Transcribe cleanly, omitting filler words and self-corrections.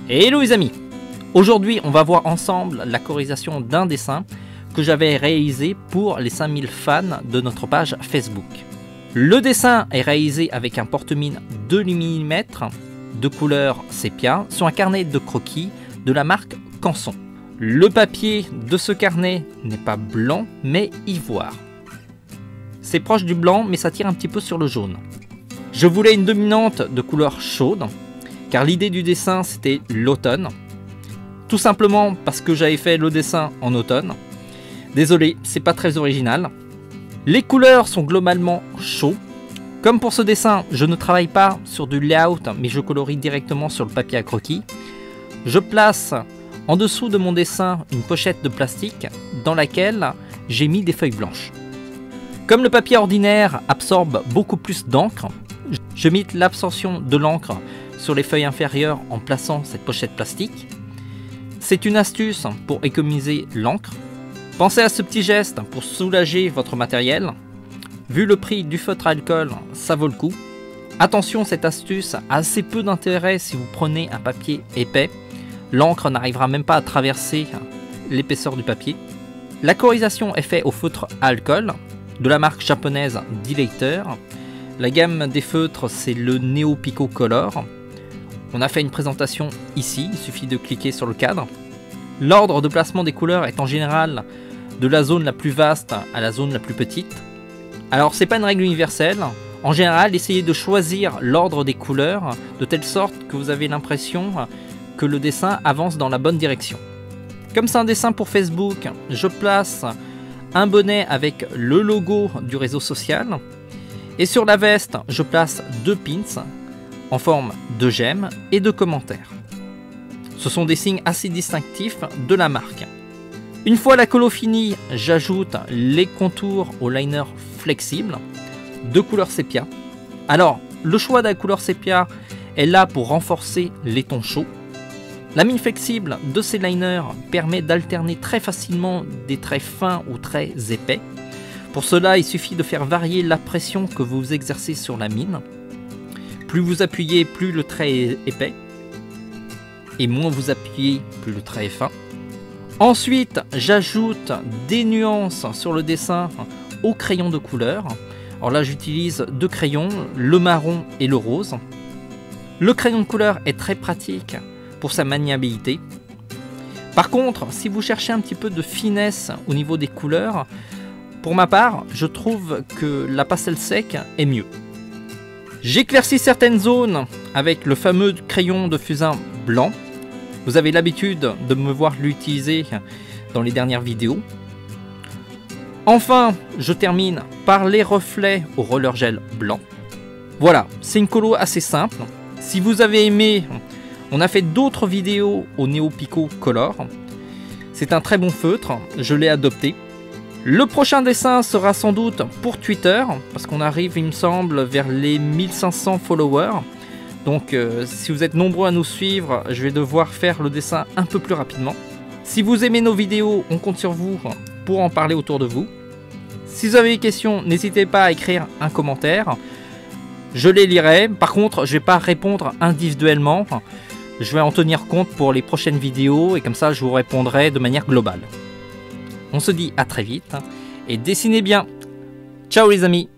Hello les amis. Aujourd'hui on va voir ensemble la colorisation d'un dessin que j'avais réalisé pour les 5000 fans de notre page Facebook. Le dessin est réalisé avec un porte-mine 2 mm de couleur sépia sur un carnet de croquis de la marque Canson. Le papier de ce carnet n'est pas blanc mais ivoire. C'est proche du blanc mais ça tire un petit peu sur le jaune. Je voulais une dominante de couleur chaude car l'idée du dessin c'était l'automne. Tout simplement parce que j'avais fait le dessin en automne. Désolé, c'est pas très original. Les couleurs sont globalement chaudes. Comme pour ce dessin, je ne travaille pas sur du layout mais je colorie directement sur le papier à croquis. Je place en dessous de mon dessin une pochette de plastique dans laquelle j'ai mis des feuilles blanches. Comme le papier ordinaire absorbe beaucoup plus d'encre, je limite l'absorption de l'encre sur les feuilles inférieures en plaçant cette pochette plastique. C'est une astuce pour économiser l'encre. Pensez à ce petit geste pour soulager votre matériel. Vu le prix du feutre à alcool, ça vaut le coup. Attention, cette astuce a assez peu d'intérêt si vous prenez un papier épais. L'encre n'arrivera même pas à traverser l'épaisseur du papier. La colorisation est faite au feutre à alcool de la marque japonaise Delator. La gamme des feutres c'est le Neo Pico Color. On a fait une présentation ici, il suffit de cliquer sur le cadre. L'ordre de placement des couleurs est en général de la zone la plus vaste à la zone la plus petite. Alors c'est pas une règle universelle, en général essayez de choisir l'ordre des couleurs de telle sorte que vous avez l'impression que le dessin avance dans la bonne direction. Comme c'est un dessin pour Facebook, je place un bonnet avec le logo du réseau social. Et sur la veste, je place 2 pins en forme de gemmes et de commentaires. Ce sont des signes assez distinctifs de la marque. Une fois la colo finie, j'ajoute les contours au liner flexible de couleur sépia. Alors, le choix de la couleur sépia est là pour renforcer les tons chauds. La mine flexible de ces liners permet d'alterner très facilement des traits fins ou très épais. Pour cela, il suffit de faire varier la pression que vous exercez sur la mine. Plus vous appuyez, plus le trait est épais. Et moins vous appuyez, plus le trait est fin. Ensuite, j'ajoute des nuances sur le dessin au crayon de couleur. Alors là, j'utilise 2 crayons, le marron et le rose. Le crayon de couleur est très pratique pour sa maniabilité. Par contre, si vous cherchez un petit peu de finesse au niveau des couleurs, pour ma part, je trouve que la pastel sec est mieux. J'éclaircis certaines zones avec le fameux crayon de fusain blanc. Vous avez l'habitude de me voir l'utiliser dans les dernières vidéos. Enfin, je termine par les reflets au roller gel blanc. Voilà, c'est une colo assez simple. Si vous avez aimé, on a fait d'autres vidéos au Neo Pico Color. C'est un très bon feutre, je l'ai adopté. Le prochain dessin sera sans doute pour Twitter, parce qu'on arrive, il me semble, vers les 1500 followers. Donc si vous êtes nombreux à nous suivre, je vais devoir faire le dessin un peu plus rapidement. Si vous aimez nos vidéos, on compte sur vous pour en parler autour de vous. Si vous avez des questions, n'hésitez pas à écrire un commentaire. Je les lirai. Par contre, je ne vais pas répondre individuellement. Je vais en tenir compte pour les prochaines vidéos et comme ça, je vous répondrai de manière globale. On se dit à très vite et dessinez bien. Ciao les amis!